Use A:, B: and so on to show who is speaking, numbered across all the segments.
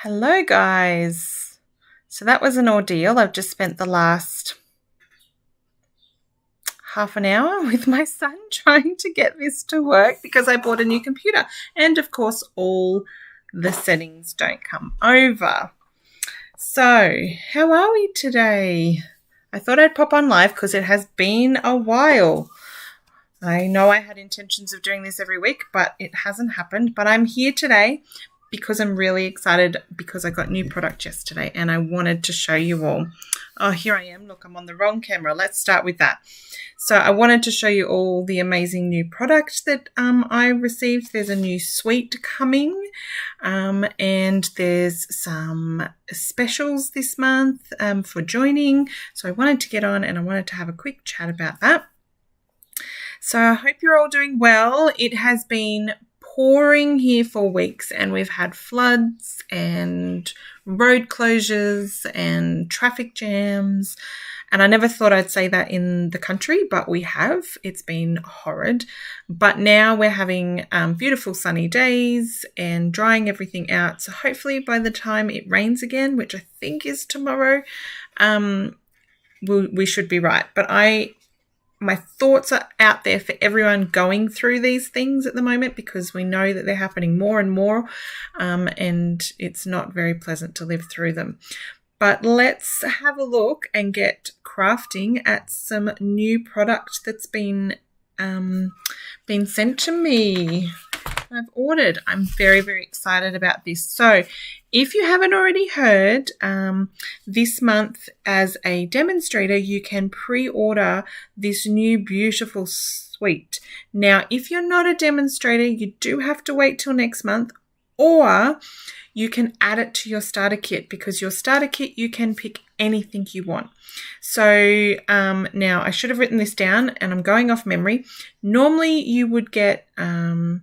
A: Hello guys. So that was an ordeal. I've just spent the last half an hour with my son trying to get this to work because I bought a new computer. And of course, all the settings don't come over. So how are we today? I thought I'd pop on live because it has been a while. I know I had intentions of doing this every week, but it hasn't happened. But I'm here today because I'm really excited because I got new product yesterday and I wanted to show you all. Oh, here I am. Look, I'm on the wrong camera. Let's start with that. So I wanted to show you all the amazing new product that I received. There's a new suite coming and there's some specials this month for joining. So I wanted to get on and I wanted to have a quick chat about that. So I hope you're all doing well. It has been pouring here for weeks and we've had floods and road closures and traffic jams. And I never thought I'd say that in the country, but we have. It's been horrid. But now we're having beautiful sunny days and drying everything out. So hopefully by the time it rains again, which I think is tomorrow, we should be right. But my thoughts are out there for everyone going through these things at the moment because we know that they're happening more and more and it's not very pleasant to live through them. But let's have a look and get crafting at some new product that's been sent to me. I've ordered. I'm very, very excited about this. So if you haven't already heard, this month as a demonstrator, you can pre-order this new beautiful suite. Now, if you're not a demonstrator, you do have to wait till next month, or you can add it to your starter kit because your starter kit, you can pick anything you want. So now I should have written this down and I'm going off memory. Normally you would get $65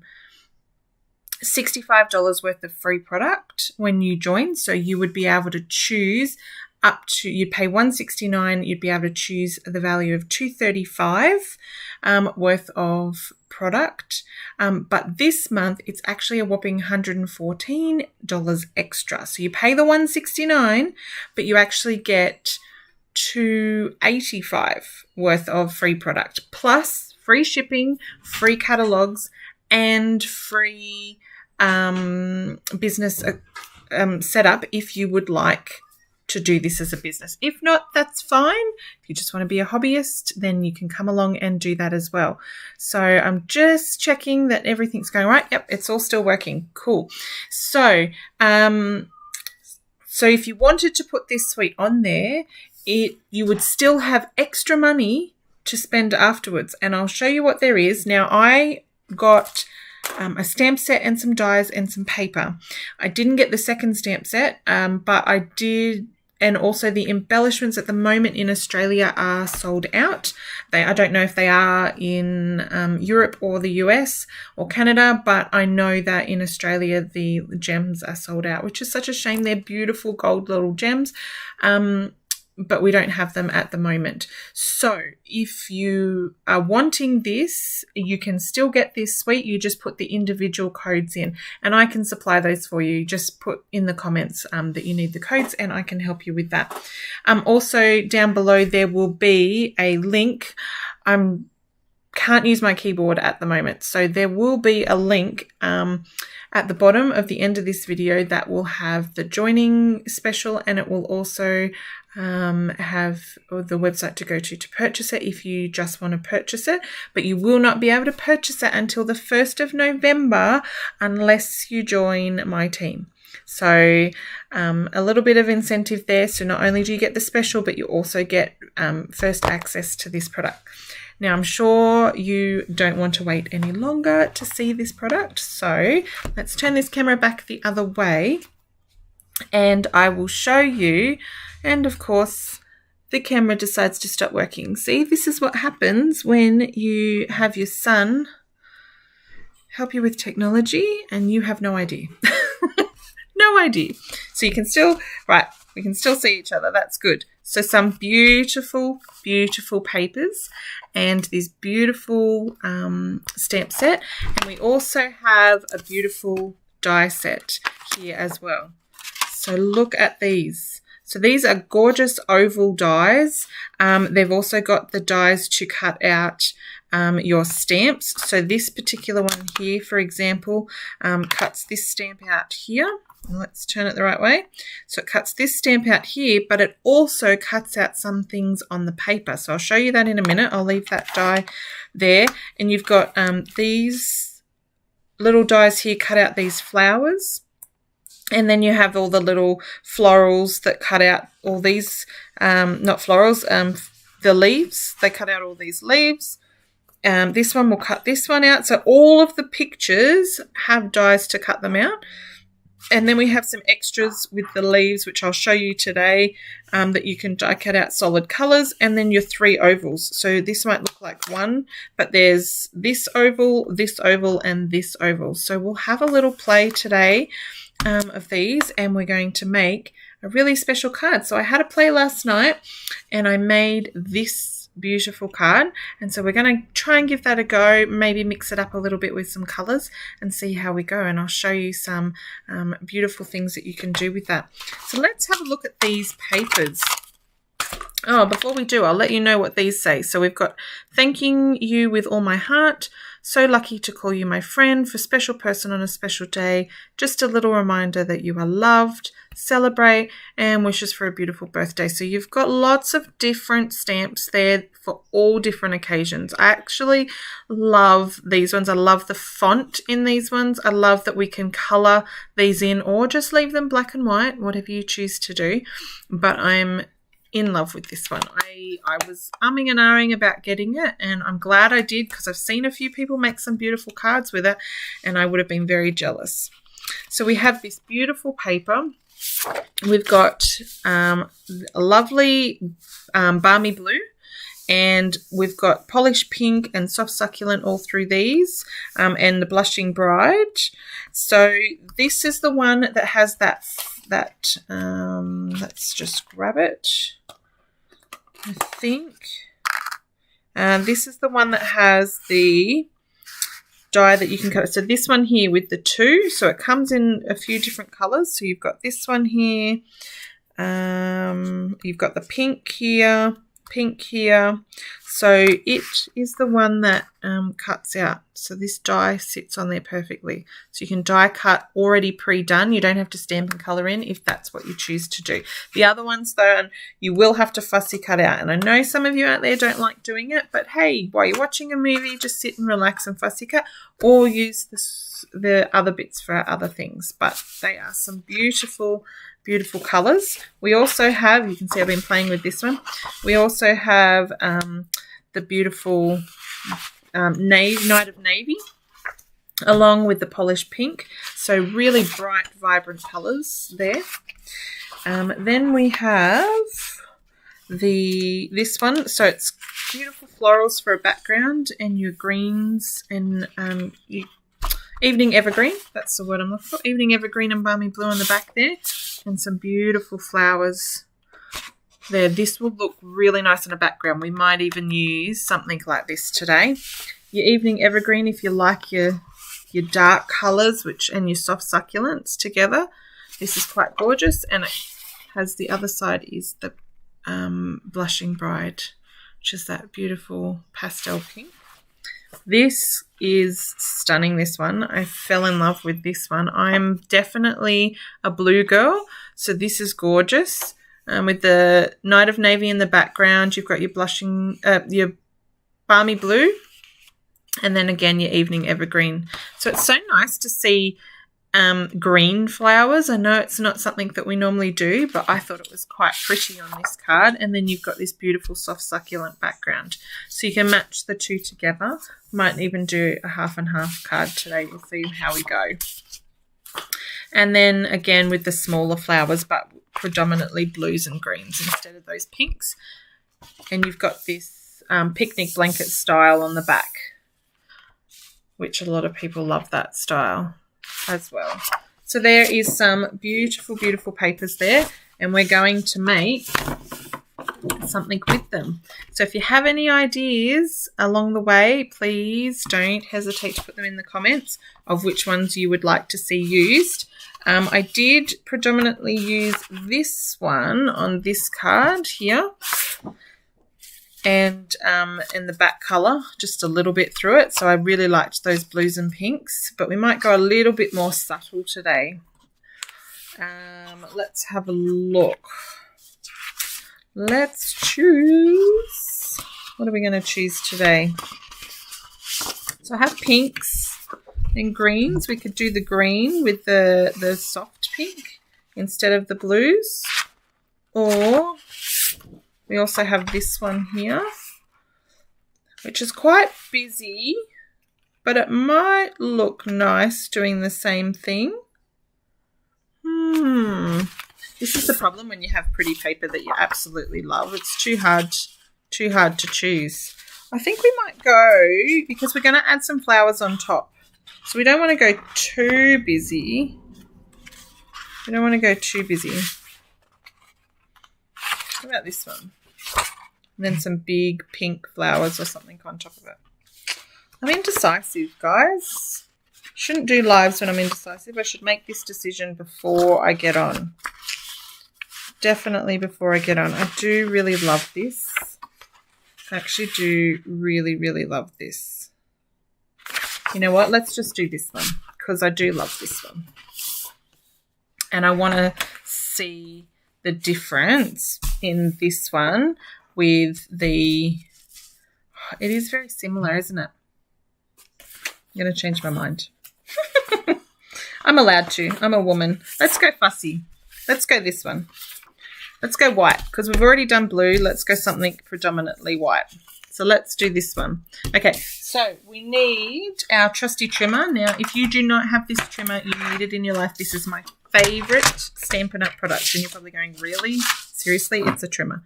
A: worth of free product when you join. So you would be able to choose up to, you'd pay $169, you'd be able to choose the value of $235 worth of product. But this month it's actually a whopping $114 extra. So you pay the $169, but you actually get $285 worth of free product, plus free shipping, free catalogs, and free business setup if you would like to do this as a business. If not, that's fine. If you just want to be a hobbyist, then you can come along and do that as well. So I'm just checking that everything's going right. Yep, it's all still working. Cool. So if you wanted to put this suite on there, you would still have extra money to spend afterwards. And I'll show you what there is. Now, I got a stamp set and some dies and some paper. I didn't get the second stamp set, but I did. And also the embellishments at the moment in Australia are sold out. I don't know if they are in Europe or the US or Canada, but I know that in Australia the gems are sold out, which is such a shame. They're beautiful gold little gems. But we don't have them at the moment. So if you are wanting this, you can still get this suite. You just put the individual codes in and I can supply those for you. Just put in the comments that you need the codes and I can help you with that. Also down below there will be a link. Can't use my keyboard at the moment. So there will be a link at the bottom of the end of this video that will have the joining special, and it will also have the website to go to purchase it if you just want to purchase it. But you will not be able to purchase it until the 1st of November unless you join my team. So a little bit of incentive there. So not only do you get the special, but you also get first access to this product. Now, I'm sure you don't want to wait any longer to see this product. So let's turn this camera back the other way and I will show you. And of course, the camera decides to stop working. See, this is what happens when you have your son help you with technology and you have no idea. No idea. So you can still, right, we can still see each other. That's good. So some beautiful, beautiful papers and this beautiful stamp set. And we also have a beautiful die set here as well. So look at these. So these are gorgeous oval dies. They've also got the dies to cut out your stamps. So this particular one here, for example, cuts this stamp out here. Let's turn it the right way. So it cuts this stamp out here, but it also cuts out some things on the paper. So I'll show you that in a minute. I'll leave that die there. And you've got these little dies here cut out these flowers. And then you have all the little florals that cut out all these, not florals, the leaves. They cut out all these leaves. This one will cut this one out. So all of the pictures have dies to cut them out. And then we have some extras with the leaves, which I'll show you today, that you can die cut out solid colours, and then your 3 ovals. So this might look like one, but there's this oval, and this oval. So we'll have a little play today of these, and we're going to make a really special card. So I had a play last night, and I made this beautiful card, and so we're going to try and give that a go, maybe mix it up a little bit with some colors and see how we go, and I'll show you some beautiful things that you can do with that. So let's have a look at these papers. Oh, before we do, I'll let you know what these say. So we've got thanking you with all my heart, so lucky to call you my friend, for special person on a special day, just a little reminder that you are loved, celebrate, and wishes for a beautiful birthday. So you've got lots of different stamps there for all different occasions. I actually love these ones. I love the font in these ones. I love that we can color these in or just leave them black and white, whatever you choose to do. But I'm in love with this one. I was umming and ahhing about getting it, and I'm glad I did, because I've seen a few people make some beautiful cards with it, and I would have been very jealous. So we have this beautiful paper. We've got a lovely balmy blue, and we've got polished pink and soft succulent all through these, and the blushing bride. So this is the one that has that let's just grab it. I think this is the one that has the die that you can cut. So this one here with the 2, so it comes in a few different colors. So you've got this one here, you've got the pink here, so it is the one that cuts out. So this die sits on there perfectly. So you can die cut already pre-done. You don't have to stamp and colour in if that's what you choose to do. The other ones though, you will have to fussy cut out. And I know some of you out there don't like doing it, but hey, while you're watching a movie, just sit and relax and fussy cut, or use the other bits for other things. But they are some beautiful colours. We also have, you can see I've been playing with this one, we also have the beautiful Night of Navy along with the polished pink. So really bright, vibrant colours there. Then we have this one. So it's beautiful florals for a background, and your greens and evening evergreen. That's the word I'm looking for. Evening evergreen and balmy blue on the back there. And some beautiful flowers there. This will look really nice in a background. We might even use something like this today. Your evening evergreen, if you like your dark colours and your soft succulents together, this is quite gorgeous. And it has, the other side is the blushing bride, which is that beautiful pastel pink. This is stunning, this one. I fell in love with this one. I'm definitely a blue girl, so this is gorgeous. With the Night of Navy in the background, you've got your blushing, your balmy blue, and then again your evening evergreen. So it's so nice to see green flowers. I know it's not something that we normally do, but I thought it was quite pretty on this card. And then you've got this beautiful soft succulent background. So you can match the two together. Might even do a half and half card today. We'll see how we go. And then again with the smaller flowers, but predominantly blues and greens instead of those pinks. And you've got this picnic blanket style on the back, which a lot of people love that style as well. So there is some beautiful, beautiful papers there, and we're going to make something with them. So if you have any ideas along the way, please don't hesitate to put them in the comments of which ones you would like to see used. I did predominantly use this one on this card here, and in the back colour, just a little bit through it. So I really liked those blues and pinks, but we might go a little bit more subtle today. Let's have a look. Let's choose. What are we going to choose today? So I have pinks and greens. We could do the green with the soft pink instead of the blues. Or we also have this one here, which is quite busy, but it might look nice doing the same thing. This is the problem when you have pretty paper that you absolutely love. It's too hard to choose. I think we might go, because we're going to add some flowers on top. So we don't want to go too busy. We don't want to go too busy. What about this one? And then some big pink flowers or something on top of it. I'm indecisive, guys. Shouldn't do lives when I'm indecisive. I should make this decision before I get on. Definitely before I get on. I do really love this. I actually do really, really love this. You know what? Let's just do this one, because I do love this one. And I want to see the difference in this one with the... It is very similar, isn't it? I'm going to change my mind. I'm allowed to. I'm a woman. Let's go fussy. Let's go this one. Let's go white, because we've already done blue. Let's go something predominantly white. So let's do this one. Okay, so we need our trusty trimmer. Now, if you do not have this trimmer, you need it in your life. This is my favourite Stampin' product. And you're probably going, really? Seriously? It's a trimmer.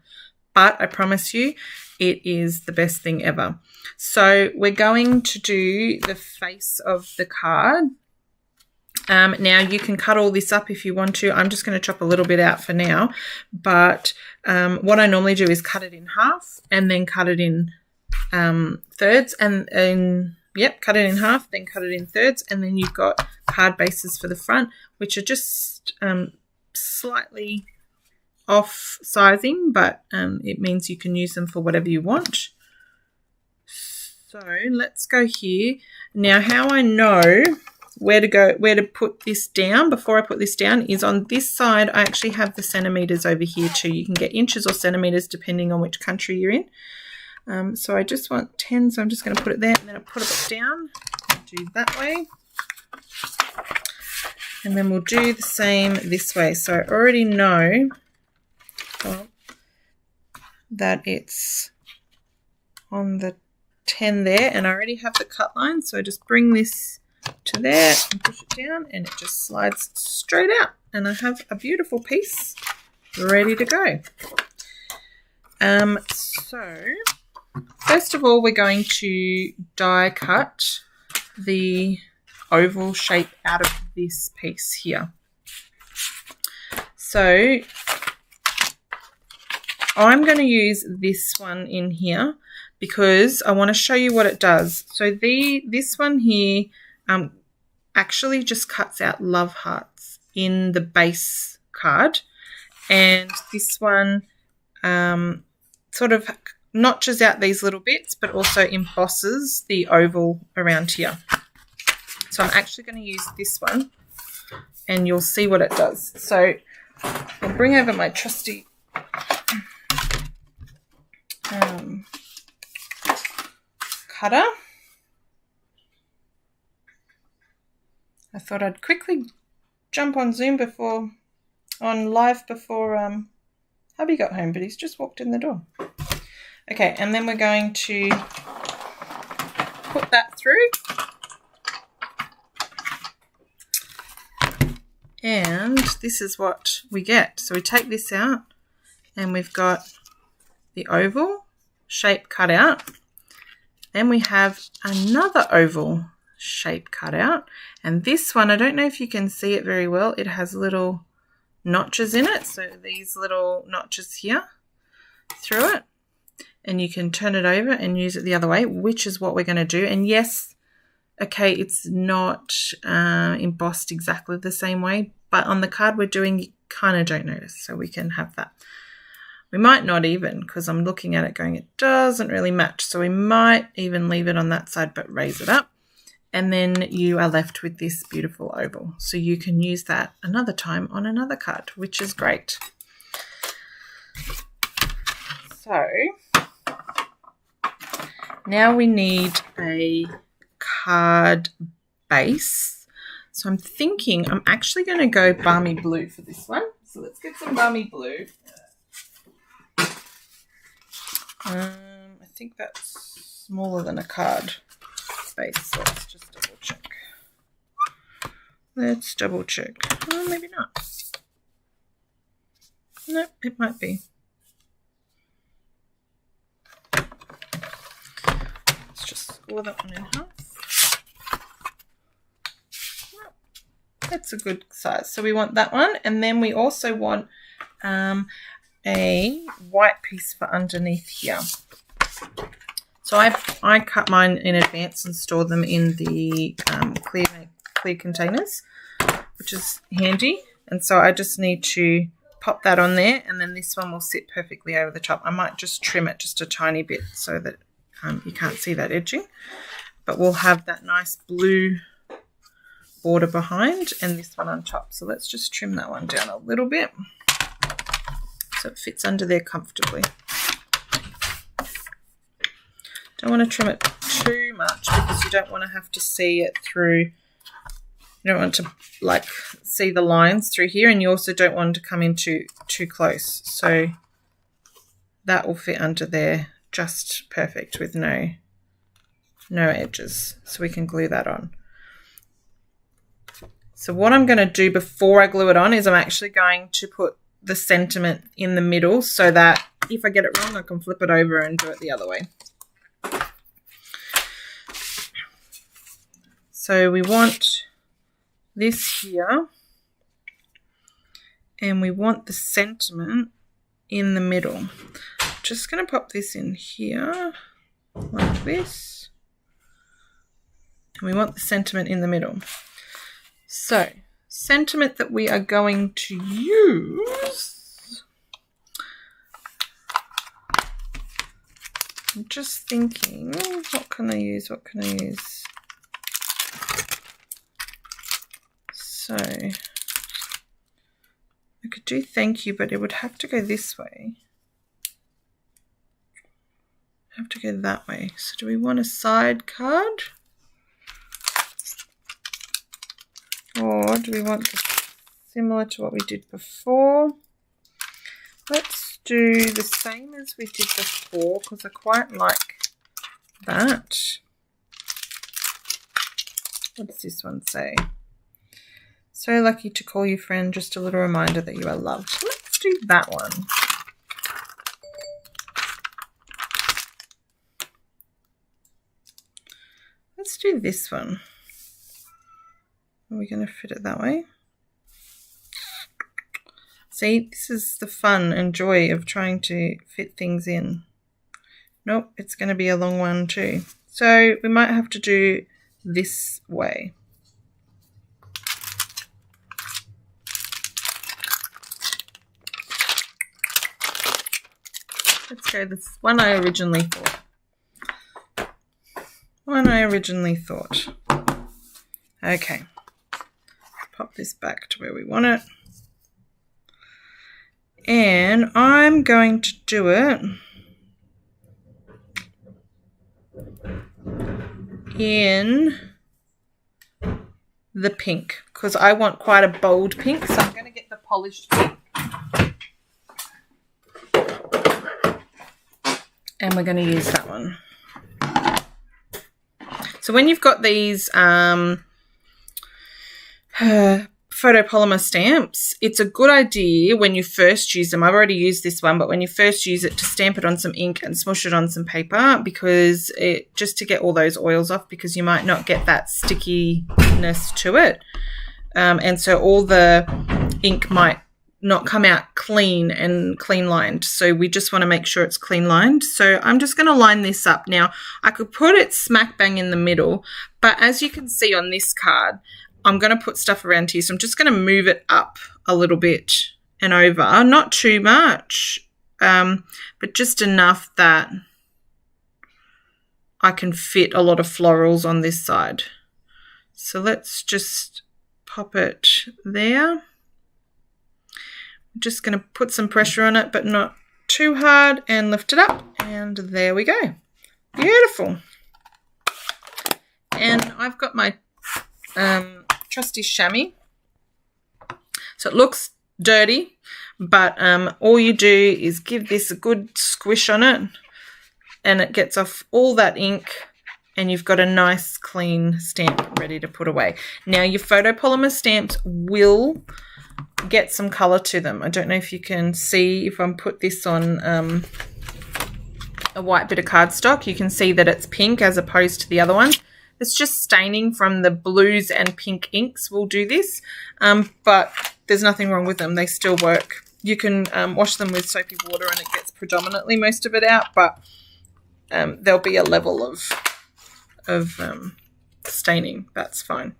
A: But I promise you, it is the best thing ever. So we're going to do the face of the card. Now, you can cut all this up if you want to. I'm just going to chop a little bit out for now. But what I normally do is cut it in half and then cut it in thirds. Yep, cut it in half, then cut it in thirds. And then you've got card bases for the front, which are just slightly off sizing, but it means you can use them for whatever you want. So let's go here. Now, how I know where to put this down before I put this down is on this side. I actually have the centimetres over here too. You can get inches or centimetres depending on which country you're in. So I just want 10, so I'm just going to put it there, and then I'll put it down. Do that way. And then we'll do the same this way. So I already know that it's on the 10 there, and I already have the cut line, so I just bring this to there and push it down, and it just slides straight out, and I have a beautiful piece ready to go. So first of all, we're going to die cut the oval shape out of this piece here. So I'm going to use this one in here because I want to show you what it does. So this one here actually just cuts out love hearts in the base card, and this one sort of notches out these little bits but also embosses the oval around here. So I'm actually going to use this one, and you'll see what it does. So I'll bring over my trusty cutter. I thought I'd quickly jump on Zoom live before hubby got home, but he's just walked in the door. Okay, and then we're going to put that through. And this is what we get. So we take this out, and we've got the oval shape cut out. Then we have another oval shape cut out, and this one, I don't know if you can see it very well, it has little notches in it, so these little notches here through it, and you can turn it over and use it the other way, which is what we're going to do. And yes, okay, it's not embossed exactly the same way, but on the card we're doing, you kind of don't notice, so we can have that. We might not even, because I'm looking at it going, it doesn't really match, so we might even leave it on that side but raise it up, and then you are left with this beautiful oval. So you can use that another time on another card, which is great. So now we need a card base. So I'm thinking I'm actually going to go balmy blue for this one. So let's get some balmy blue. I think that's smaller than a card base, so let's just double check. Let's double check. Oh, maybe not. Nope, it might be. Let's just score that one in half. Nope. That's a good size. So we want that one, and then we also want a white piece for underneath here. So I cut mine in advance and store them in the clear containers, which is handy. And so I just need to pop that on there, and then this one will sit perfectly over the top. I might just trim it just a tiny bit so that you can't see that edging, but we'll have that nice blue border behind and this one on top. So let's just trim that one down a little bit so it fits under there comfortably. Don't want to trim it too much because you don't want to have to see it through. You don't want to like see the lines through here, and you also don't want to come in too close. So that will fit under there just perfect with no edges. So we can glue that on. So what I'm going to do before I glue it on is I'm actually going to put the sentiment in the middle so that if I get it wrong, I can flip it over and do it the other way. So we want this here, and we want the sentiment in the middle. Just going to pop this in here like this, and we want the sentiment in the middle. So sentiment that we are going to use, I'm just thinking, what can I use? So I could do thank you, but it would have to go this way. Have to go that way. So do we want a side card? Or do we want this similar to what we did before? Let's do the same as we did before because I quite like that. What does this one say? So lucky to call you friend, just a little reminder that you are loved. Let's do that one. Let's do this one. Are we going to fit it that way? See, this is the fun and joy of trying to fit things in. Nope, it's going to be a long one too. So we might have to do this way. Let's go this one I originally thought. Okay. Pop this back to where we want it. And I'm going to do it in the pink because I want quite a bold pink, so I'm going to get the polished pink. And we're going to use that one. So when you've got these photopolymer stamps, it's a good idea when you first use them. I've already used this one, but when you first use it, to stamp it on some ink and smush it on some paper because just to get all those oils off, because you might not get that stickiness to it. And so all the ink might not come out clean and clean lined. So we just want to make sure it's clean lined. So I'm just going to line this up. Now I could put it smack bang in the middle, but as you can see on this card, I'm going to put stuff around here. So I'm just going to move it up a little bit and over. Not too much, but just enough that I can fit a lot of florals on this side. So let's just pop it there. I'm just going to put some pressure on it, but not too hard, and lift it up, and there we go. Beautiful. And I've got my trusty chamois. So it looks dirty, but all you do is give this a good squish on it, and it gets off all that ink, and you've got a nice clean stamp ready to put away. Now your photopolymer stamps will get some colour to them. I don't know if you can see, if I put this on a white bit of cardstock, you can see that it's pink as opposed to the other one. It's just staining from the blues and pink inks will do this, but there's nothing wrong with them. They still work. You can wash them with soapy water and it gets predominantly most of it out, but there'll be a level of staining. That's fine.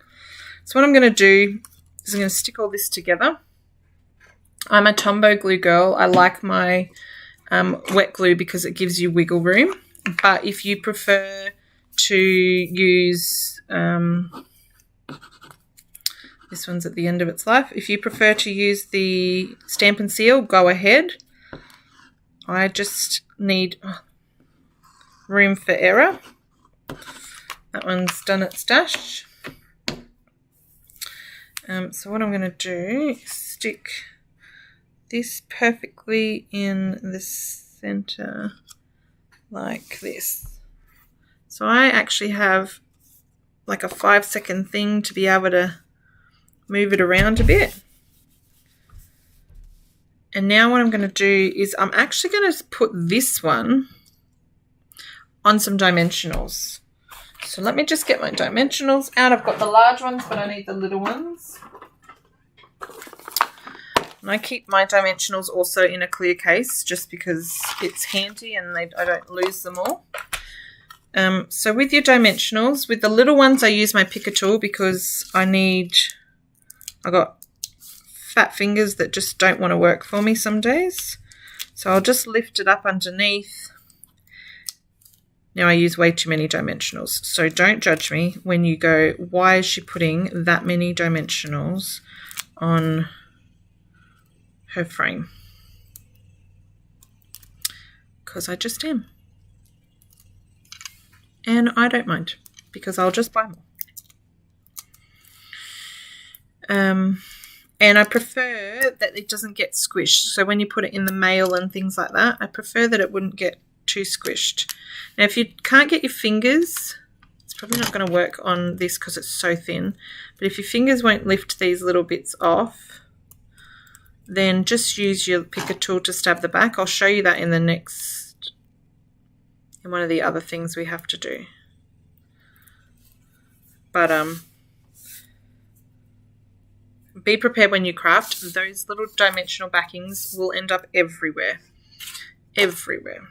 A: So what I'm going to do is I'm going to stick all this together. I'm a Tombow glue girl. I like my wet glue because it gives you wiggle room, but if you prefer to use this one's at the end of its life. If you prefer to use the Stampin' Seal, go ahead. I just need room for error. That one's done its dash. So what I'm going to do is stick this perfectly in the center like this. So I actually have like a 5-second thing to be able to move it around a bit. And now what I'm going to do is I'm actually going to put this one on some dimensionals. So let me just get my dimensionals out. I've got the large ones, but I need the little ones. And I keep my dimensionals also in a clear case just because it's handy and I don't lose them all. So with your dimensionals, with the little ones I use my picker tool because I got fat fingers that just don't want to work for me some days. So I'll just lift it up underneath. Now I use way too many dimensionals, so don't judge me when you go, why is she putting that many dimensionals on her frame? Because I just am. And I don't mind because I'll just buy more. And I prefer that it doesn't get squished. So when you put it in the mail and things like that, I prefer that it wouldn't get too squished. Now if you can't get your fingers, it's probably not going to work on this because it's so thin, but if your fingers won't lift these little bits off, then just use your picker tool to stab the back. I'll show you that in one of the other things we have to do. But be prepared when you craft. Those little dimensional backings will end up everywhere. Everywhere.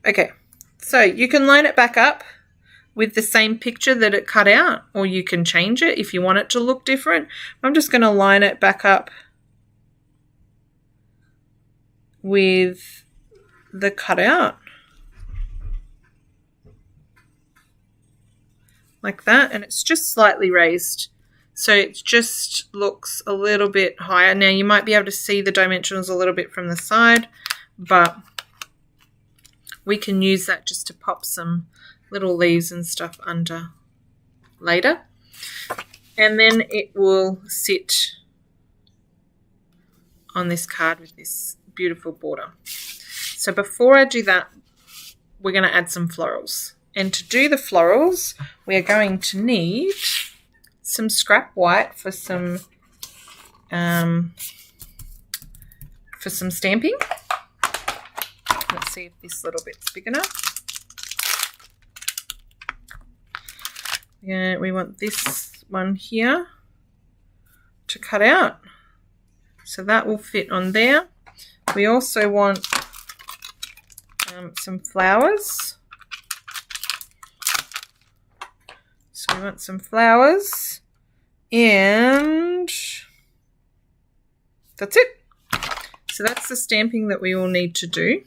A: Okay, so you can line it back up with the same picture that it cut out, or you can change it if you want it to look different. I'm just going to line it back up with the cutout. Like that, and it's just slightly raised. So it just looks a little bit higher. Now you might be able to see the dimensionals a little bit from the side, but we can use that just to pop some little leaves and stuff under later. And then it will sit on this card with this beautiful border. So before I do that, we're going to add some florals. And to do the florals, we are going to need some scrap white for some stamping. Let's see if this little bit's big enough. Yeah, we want this one here to cut out. So that will fit on there. We also want some flowers. So we want some flowers. And that's it. So that's the stamping that we will need to do.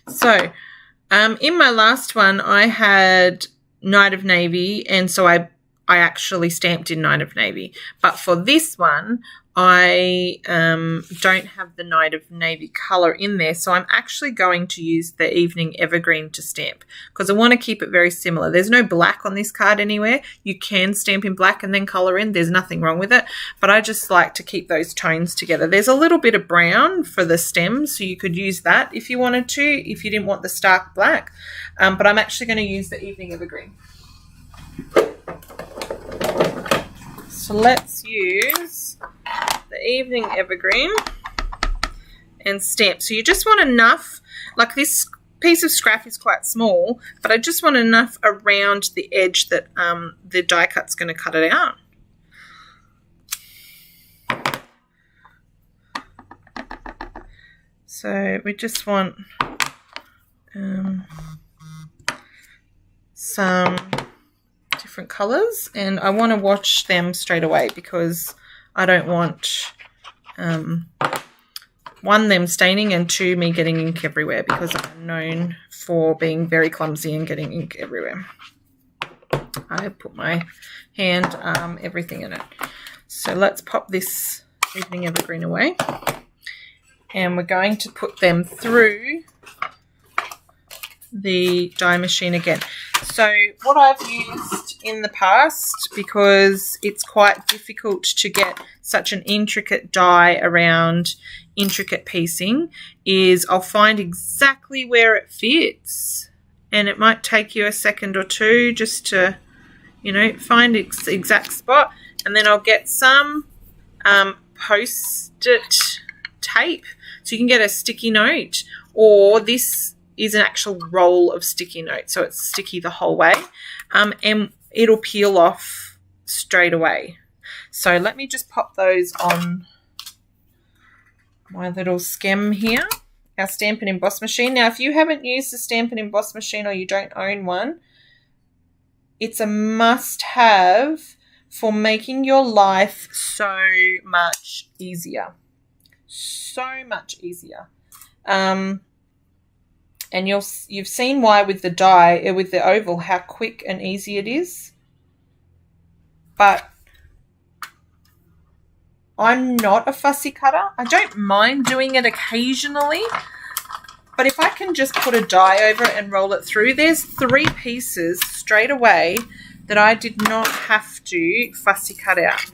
A: So in my last one, I had Night of Navy, and so I actually stamped in Night of Navy. But for this one, I don't have the Night of Navy colour in there, so I'm actually going to use the Evening Evergreen to stamp because I want to keep it very similar. There's no black on this card anywhere. You can stamp in black and then colour in. There's nothing wrong with it, but I just like to keep those tones together. There's a little bit of brown for the stems, so you could use that if you wanted to, if you didn't want the stark black, but I'm actually going to use the Evening Evergreen. So let's use the Evening Evergreen and stamp. So you just want enough, like this piece of scrap is quite small, but I just want enough around the edge that the die cut's going to cut it out. So we just want some different colours, and I want to watch them straight away because I don't want one, them staining, and two, me getting ink everywhere because I'm known for being very clumsy and getting ink everywhere. I put my hand, everything in it. So let's pop this Evening Evergreen away, and we're going to put them through the die machine again. So what I've used in the past, because it's quite difficult to get such an intricate die around intricate piecing, is I'll find exactly where it fits, and it might take you a second or two just to, you know, find its exact spot, and then I'll get some post-it tape so you can get a sticky note, or this is an actual roll of sticky notes, so it's sticky the whole way, and it'll peel off straight away. So let me just pop those on my little skem here, our Stampin' Emboss machine. Now, if you haven't used the Stampin' Emboss machine or you don't own one, it's a must-have for making your life so much easier. So much easier. And you've seen why with the die, with the oval, how quick and easy it is. But I'm not a fussy cutter. I don't mind doing it occasionally. But if I can just put a die over it and roll it through, there's 3 pieces straight away that I did not have to fussy cut out.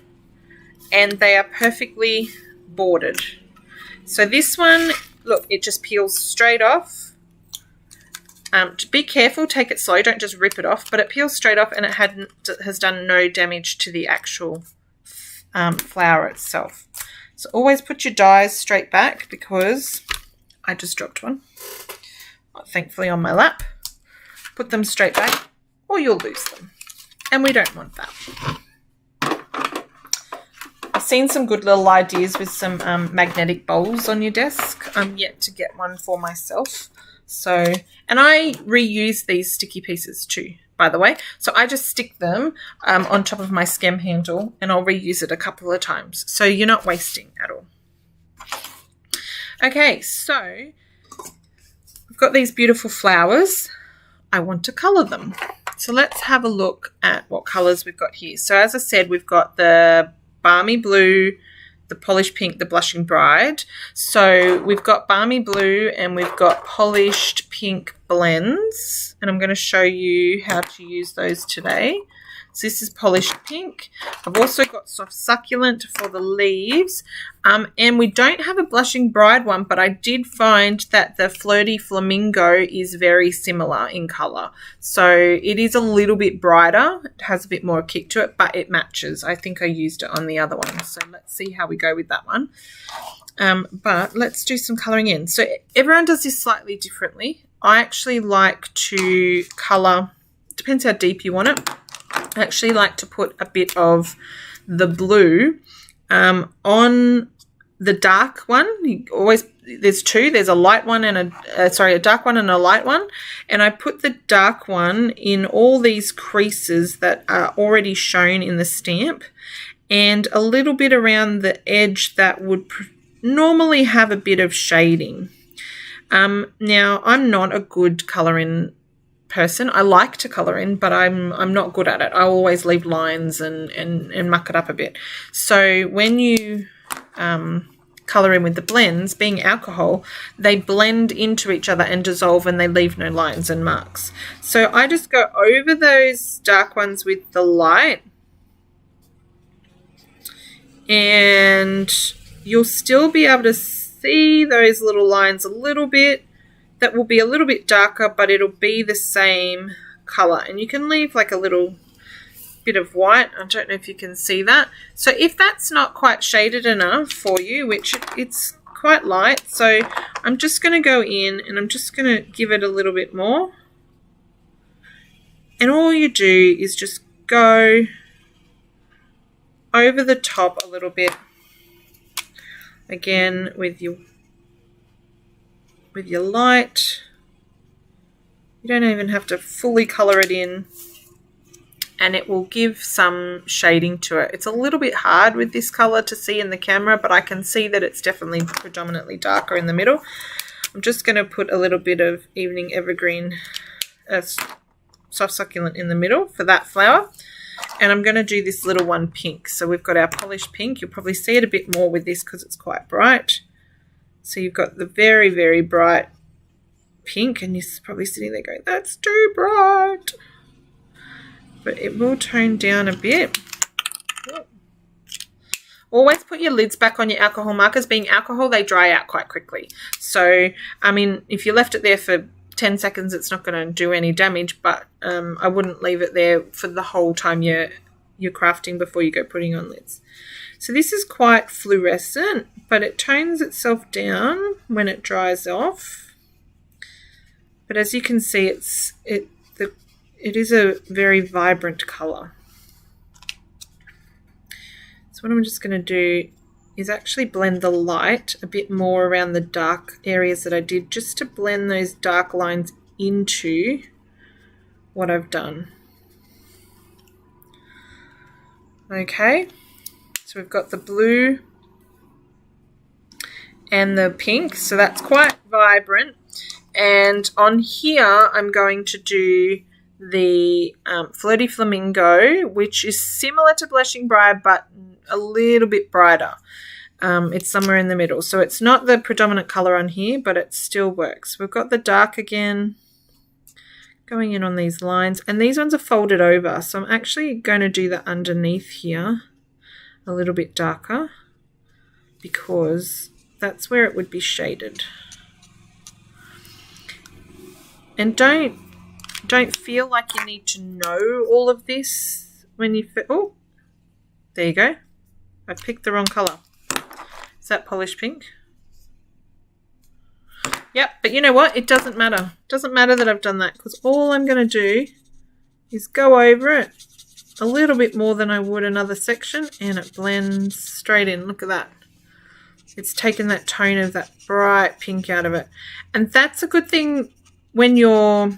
A: And they are perfectly bordered. So this one, look, it just peels straight off. Be careful, take it slow, don't just rip it off, but it peels straight off and it has done no damage to the actual flower itself. So always put your dies straight back, because I just dropped one, thankfully on my lap. Put them straight back or you'll lose them, and we don't want that. I've seen some good little ideas with some magnetic bowls on your desk. I'm yet to get one for myself. So, and I reuse these sticky pieces too, by the way. So I just stick them on top of my skem handle, and I'll reuse it a couple of times. So you're not wasting at all. Okay, so I've got these beautiful flowers. I want to colour them. So let's have a look at what colours we've got here. So as I said, we've got the Balmy Blue, the Polished Pink, the Blushing Bride. So we've got Balmy Blue and we've got Polished Pink blends, and I'm going to show you how to use those today. So this is Polished Pink. I've also got Soft Succulent for the leaves, and we don't have a Blushing Bride one, but I did find that the Flirty Flamingo is very similar in colour. So it is a little bit brighter, it has a bit more kick to it, but it matches. I think I used it on the other one, so let's see how we go with that one. But let's do some colouring in. So everyone does this slightly differently. I actually like to colour, depends how deep you want it. I actually like to put a bit of the blue on the dark one. You always there's two. There's a light one and a dark one and a light one. And I put the dark one in all these creases that are already shown in the stamp, and a little bit around the edge that would normally have a bit of shading. Now, I'm not a good colouring person. I like to colour in, but I'm not good at it. I always leave lines and muck it up a bit. So when you colour in with the blends, being alcohol, they blend into each other and dissolve, and they leave no lines and marks. So I just go over those dark ones with the light, and you'll still be able to see those little lines a little bit. That will be a little bit darker, but it'll be the same colour. And you can leave like a little bit of white. I don't know if you can see that. So if that's not quite shaded enough for you, which it's quite light, so I'm just going to go in and I'm just going to give it a little bit more. And all you do is just go over the top a little bit, again with your light. You don't even have to fully colour it in, and it will give some shading to it. It's a little bit hard with this colour to see in the camera, but I can see that it's definitely predominantly darker in the middle. I'm just going to put a little bit of Evening Evergreen soft succulent in the middle for that flower. And I'm going to do this little one pink. So we've got our polished pink. You'll probably see it a bit more with this because it's quite bright. So you've got the very, very bright pink, and you're probably sitting there going, that's too bright. But it will tone down a bit. Always put your lids back on your alcohol markers. Being alcohol, they dry out quite quickly. So, I mean, if you left it there for 10 seconds, it's not going to do any damage, but I wouldn't leave it there for the whole time you're crafting before you go putting on lids. So this is quite fluorescent, but it tones itself down when it dries off. But as you can see, it is a very vibrant colour. So what I'm just going to do is actually blend the light a bit more around the dark areas that I did, just to blend those dark lines into what I've done. Okay, so we've got the blue and the pink, so that's quite vibrant. And on here I'm going to do the Flirty Flamingo, which is similar to Blushing Bride but a little bit brighter. It's somewhere in the middle, so it's not the predominant colour on here, but it still works. We've got the dark again going in on these lines, and these ones are folded over, so I'm actually going to do the underneath here a little bit darker because that's where it would be shaded. And don't feel like you need to know all of this when you oh, there you go. I picked the wrong colour. Is that polished pink? Yep, but you know what? It doesn't matter. It doesn't matter that I've done that, because all I'm going to do is go over it a little bit more than I would another section, and it blends straight in. Look at that. It's taken that tone of that bright pink out of it. And that's a good thing when you're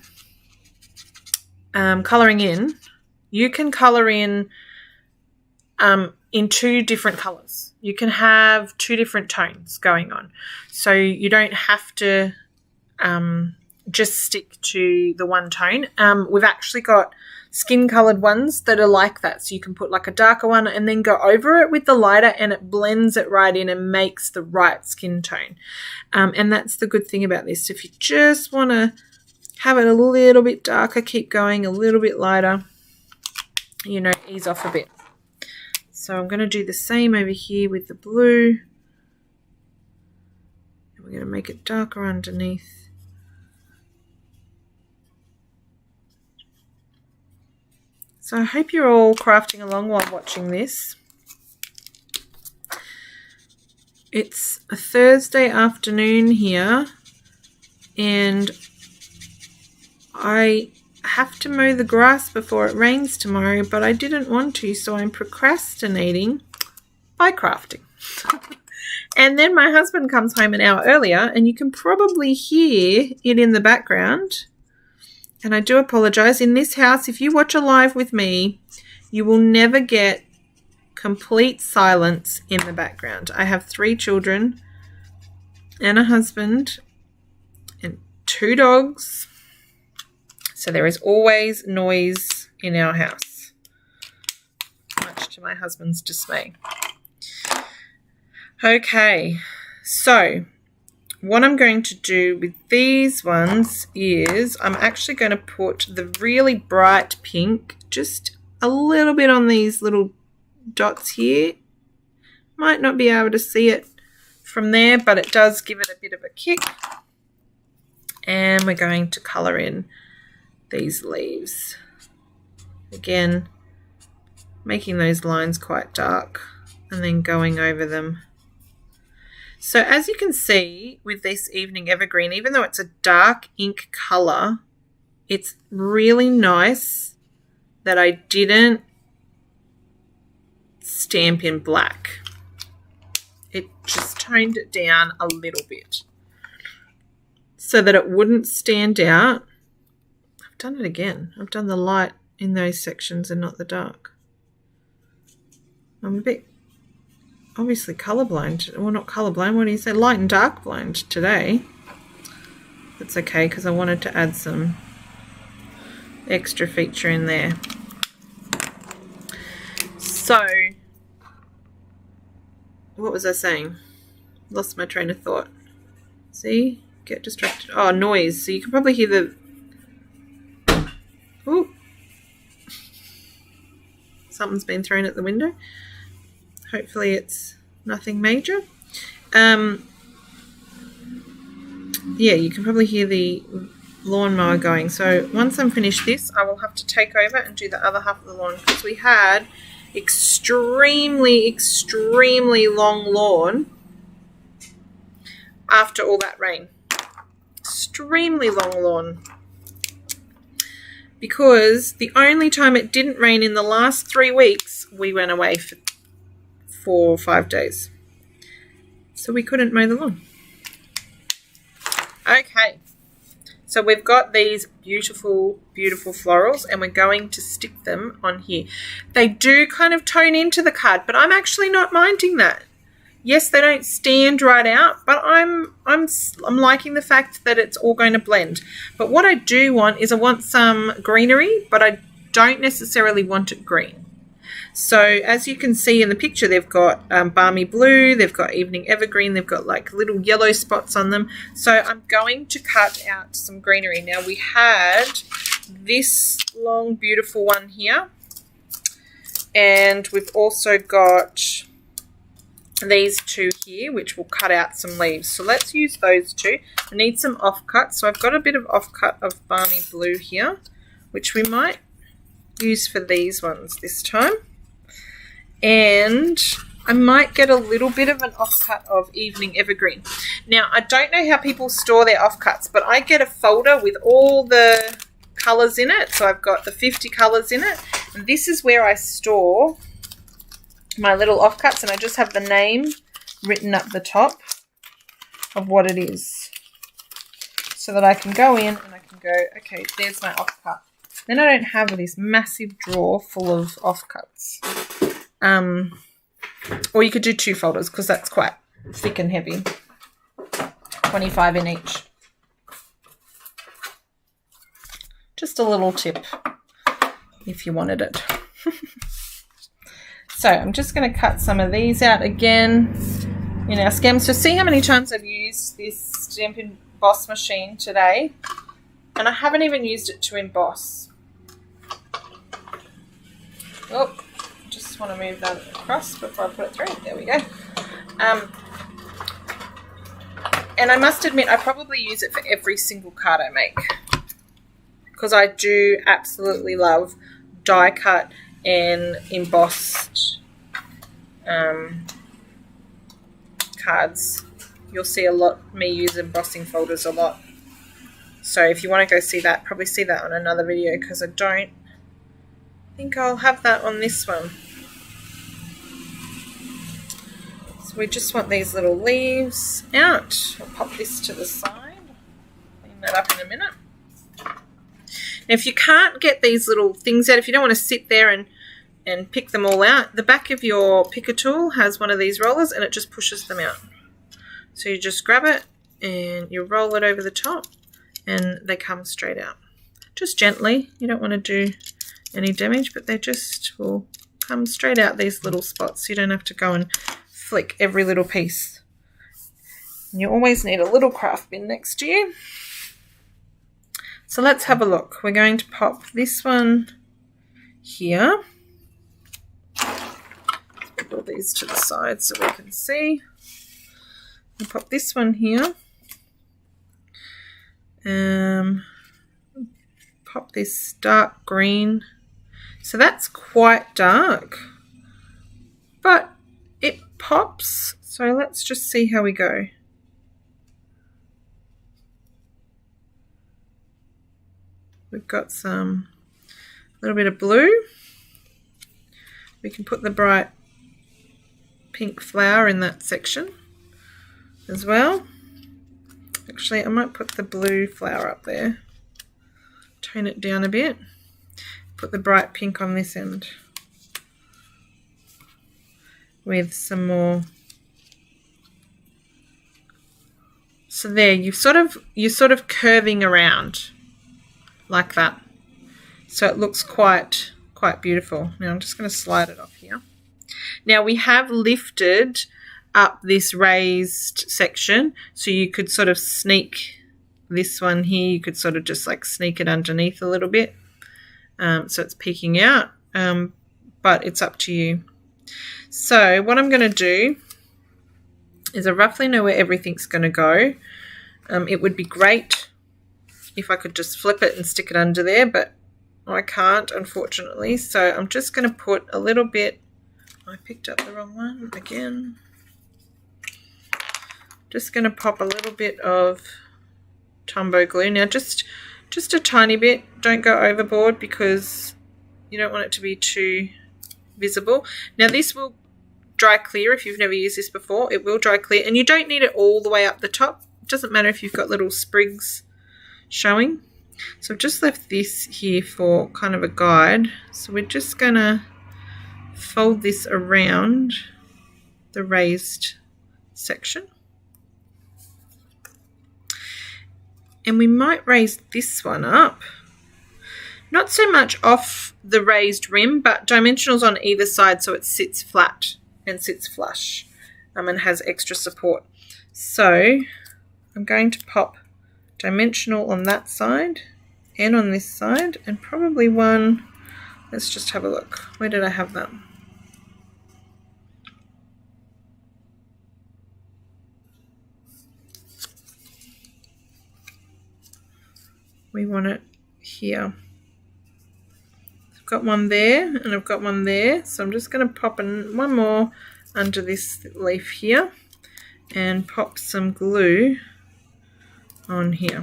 A: colouring in. You can colour in two different colours. You can have two different tones going on. So you don't have to just stick to the one tone. We've actually got skin coloured ones that are like that. So you can put like a darker one and then go over it with the lighter, and it blends it right in and makes the right skin tone. And that's the good thing about this. If you just want to have it a little bit darker, keep going a little bit lighter, you know, ease off a bit. So I'm going to do the same over here with the blue. And we're going to make it darker underneath. So I hope you're all crafting along while watching this. It's a Thursday afternoon here, and I have to mow the grass before it rains tomorrow, but I didn't want to, so I'm procrastinating by crafting. And then my husband comes home an hour earlier, and you can probably hear it in the background. And I do apologize. In this house, if you watch a live with me, you will never get complete silence in the background. I have 3 children and a husband and 2 dogs. So there is always noise in our house, much to my husband's dismay. Okay, so what I'm going to do with these ones is I'm actually going to put the really bright pink just a little bit on these little dots here. Might not be able to see it from there, but it does give it a bit of a kick. And we're going to colour in these leaves. Again, making those lines quite dark and then going over them. So as you can see with this Evening Evergreen, even though it's a dark ink colour, it's really nice that I didn't stamp in black. It just toned it down a little bit so that it wouldn't stand out. I've done it again. I've done the light in those sections and not the dark. I'm a bit obviously colourblind. Well, not colourblind. What do you say? Light and dark blind today. That's okay because I wanted to add some extra feature in there. So, what was I saying? Lost my train of thought. See? Get distracted. Oh, noise. So you can probably hear the... Ooh. Something's been thrown at the window. Hopefully it's nothing major. Yeah, you can probably hear the lawnmower going. So once I'm finished this, I will have to take over and do the other half of the lawn because we had extremely, extremely long lawn after all that rain. Extremely long lawn. Because the only time it didn't rain in the last 3 weeks, we went away for 4 or 5 days. So we couldn't mow the lawn. Okay. So we've got these beautiful, beautiful florals and we're going to stick them on here. They do kind of tone into the card, but I'm actually not minding that. Yes, they don't stand right out, but I'm liking the fact that it's all going to blend. But what I do want is I want some greenery, but I don't necessarily want it green. So as you can see in the picture, they've got balmy blue, they've got evening evergreen, they've got like little yellow spots on them. So I'm going to cut out some greenery. Now we had this long, beautiful one here. And we've also got these 2 here, which will cut out some leaves. So let's use those 2. I need some offcut. So I've got a bit of offcut of balmy blue here, which we might use for these ones this time. And I might get a little bit of an offcut of evening evergreen. Now, I don't know how people store their offcuts, but I get a folder with all the colours in it. So I've got the 50 colours in it. And this is where I store my little offcuts, and I just have the name written up the top of what it is. So that I can go in and I can go, okay, there's my offcut. Then I don't have this massive drawer full of offcuts. Or you could do 2 folders because that's quite thick and heavy. 25 in each. Just a little tip if you wanted it. So I'm just going to cut some of these out again in our scams to see how many times I've used this Stampin' Boss machine today. And I haven't even used it to emboss. Oh, just want to move that across before I put it through. There we go. And I must admit, I probably use it for every single card I make. Because I do absolutely love die cut and embossed cards. You'll see a lot me use embossing folders a lot. So if you want to go see that, probably see that on another video because I don't think I'll have that on this one. So So we just want these little leaves out. I'll pop this to the side. Clean that up in a minute. Now, if you can't get these little things out, if you don't want to sit there and pick them all out, the back of your picker tool has one of these rollers and it just pushes them out. So you just grab it and you roll it over the top and they come straight out. Just gently. You don't want to do any damage, but they just will come straight out these little spots. You don't have to go and flick every little piece. And you always need a little craft bin next to you. So let's have a look. We're going to pop this one here. Put all these to the side so we can see. We'll pop this one here. Pop this dark green. So that's quite dark, but it pops. So let's just see how we go. We've got a little bit of blue. We can put the bright pink flower in that section as well. Actually, I might put the blue flower up there. Tone it down a bit. Put the bright pink on this end with some more. So there, you're sort of curving around like that. So it looks quite beautiful. Now I'm just going to slide it off here. Now we have lifted up this raised section, so you could sort of sneak this one here. You could sort of just like sneak it underneath a little bit. So it's peeking out, but it's up to you. So what I'm going to do is I roughly know where everything's going to go. It would be great if I could just flip it and stick it under there, but I can't, unfortunately. So I'm just going to put a little bit. I picked up the wrong one again. Just going to pop a little bit of Tombow glue. Now just a tiny bit. Don't go overboard because you don't want it to be too visible. Now this will dry clear if you've never used this before. It will dry clear, and you don't need it all the way up the top. It doesn't matter if you've got little sprigs showing. So I've just left this here for kind of a guide. So we're just going to fold this around the raised section. And we might raise this one up. Not so much off the raised rim, but dimensionals on either side so it sits flat and sits flush and has extra support. So I'm going to pop dimensional on that side and on this side, and probably one. Let's just have a look. Where did I have that? We want it here. I've got one there and I've got one there, so I'm just going to pop in one more under this leaf here and pop some glue on here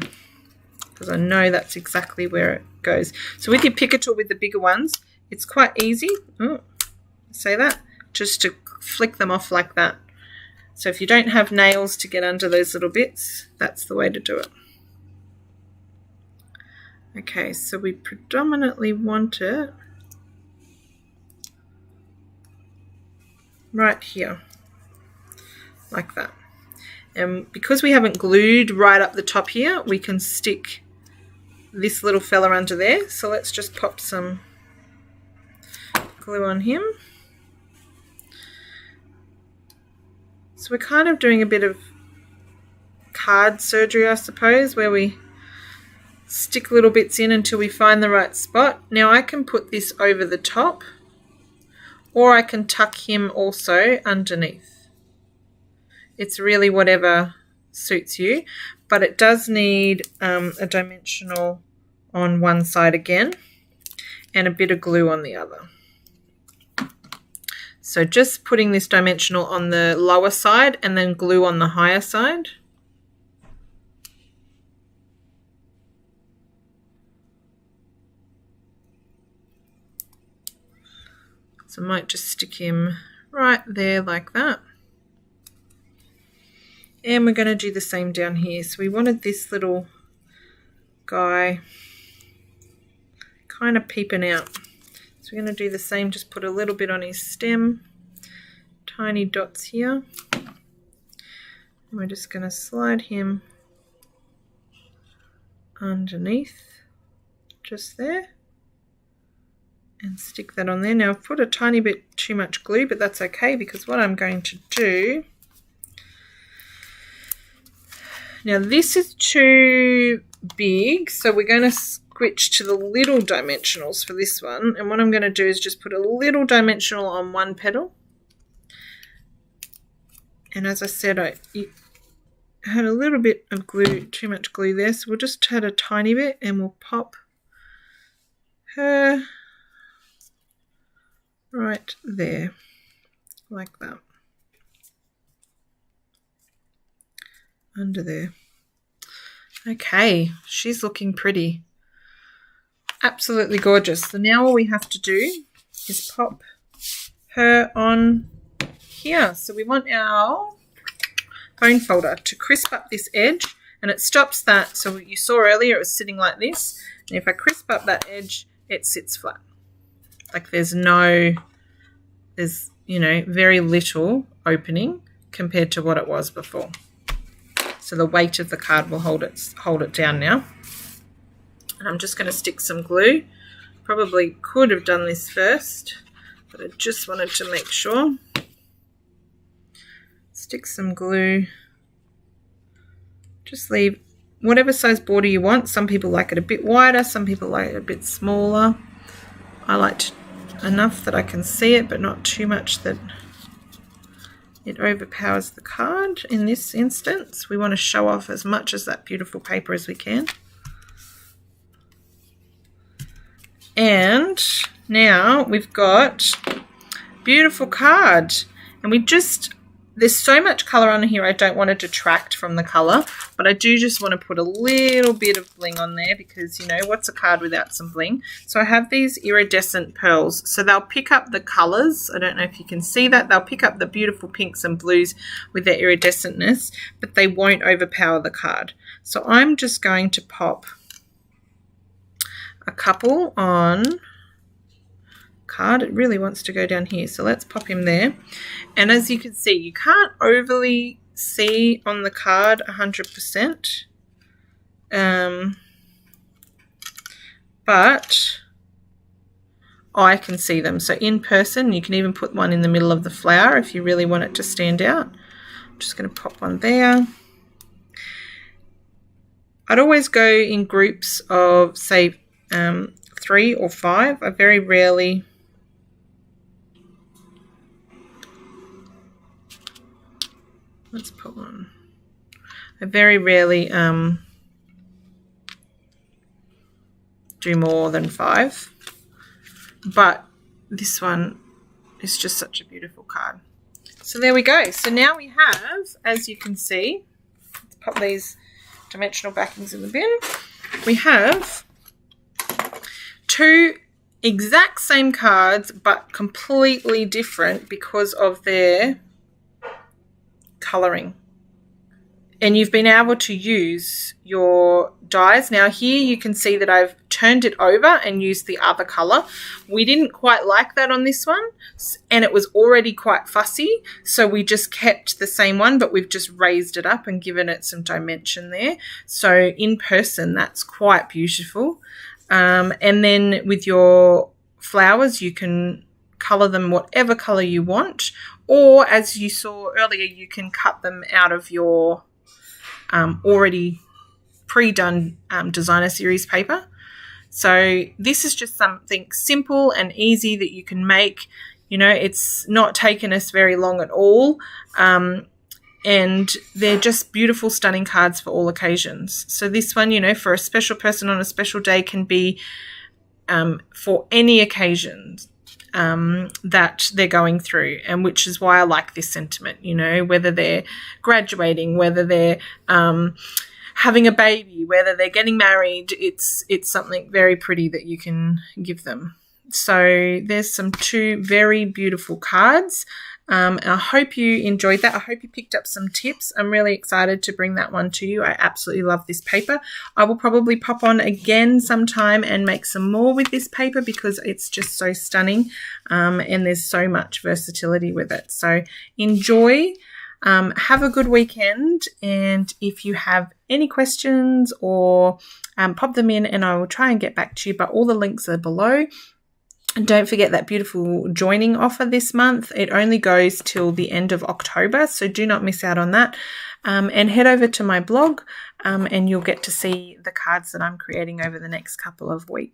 A: because I know that's exactly where it goes. So with your picker tool with the bigger ones, it's quite easy, say that, just to flick them off like that. So if you don't have nails to get under those little bits, that's the way to do it. Okay, so we predominantly want it right here, like that. And because we haven't glued right up the top here, we can stick this little fella under there. So let's just pop some glue on him. So we're kind of doing a bit of card surgery, I suppose, where we stick little bits in until we find the right spot. Now I can put this over the top, or I can tuck him also underneath. It's really whatever suits you, but it does need a dimensional on one side again and a bit of glue on the other. So just putting this dimensional on the lower side and then glue on the higher side. So I might just stick him right there like that. And we're going to do the same down here. So we wanted this little guy kind of peeping out. So we're going to do the same, just put a little bit on his stem, tiny dots here. And we're just going to slide him underneath, just there, and stick that on there. Now I've put a tiny bit too much glue, but that's okay, because what I'm going to do, now this is too big, so we're going to switch to the little dimensionals for this one. And what I'm going to do is just put a little dimensional on one petal. And as I said, I had a little bit of glue, too much glue there, so we'll just add a tiny bit and we'll pop her right there, like that, under there. Okay, she's looking pretty. Absolutely gorgeous. So now all we have to do is pop her on here. So we want our bone folder to crisp up this edge, and it stops that. So you saw earlier it was sitting like this, and if I crisp up that edge, it sits flat. Like there's you know, very little opening compared to what it was before. So the weight of the card will hold it down now. And I'm just going to stick some glue. Probably could have done this first, but I just wanted to make sure. Stick some glue. Just leave whatever size border you want. Some people like it a bit wider, some people like it a bit smaller. I like enough that I can see it, but not too much that it overpowers the card. In this instance, we want to show off as much as that beautiful paper as we can. And now we've got beautiful card, and there's so much colour on here, I don't want to detract from the colour, but I do just want to put a little bit of bling on there, because, you know, what's a card without some bling? So I have these iridescent pearls, so they'll pick up the colours. I don't know if you can see that. They'll pick up the beautiful pinks and blues with their iridescentness, but they won't overpower the card. So I'm just going to pop a couple on card. It really wants to go down here, so let's pop him there. And as you can see, you can't overly see on the card 100%, but I can see them. So in person, you can even put one in the middle of the flower if you really want it to stand out. I'm just going to pop one there. I'd always go in groups of, say, 3 or 5. I very rarely let's put one. I very rarely do more than 5, but this one is just such a beautiful card. So there we go. So now we have, as you can see, let's pop these dimensional backings in the bin. We have 2 exact same cards, but completely different because of their colouring. And you've been able to use your dies. Now here you can see that I've turned it over and used the other colour. We didn't quite like that on this one, and it was already quite fussy, so we just kept the same one, but we've just raised it up and given it some dimension there. So in person, that's quite beautiful. And then with your flowers, you can colour them whatever colour you want, or as you saw earlier, you can cut them out of your already pre-done designer series paper. So this is just something simple and easy that you can make. You know, it's not taken us very long at all, and they're just beautiful, stunning cards for all occasions. So this one, you know, for a special person on a special day can be for any occasions that they're going through, and which is why I like this sentiment, you know, whether they're graduating, whether they're having a baby, whether they're getting married, it's something very pretty that you can give them. So there's some 2 very beautiful cards. I hope you enjoyed that. I hope you picked up some tips. I'm really excited to bring that one to you. I absolutely love this paper. I will probably pop on again sometime and make some more with this paper because it's just so stunning, and there's so much versatility with it. So enjoy. Have a good weekend, and if you have any questions or pop them in and I will try and get back to you, but all the links are below. And don't forget that beautiful joining offer this month. It only goes till the end of October, so do not miss out on that. And head over to my blog and you'll get to see the cards that I'm creating over the next couple of weeks.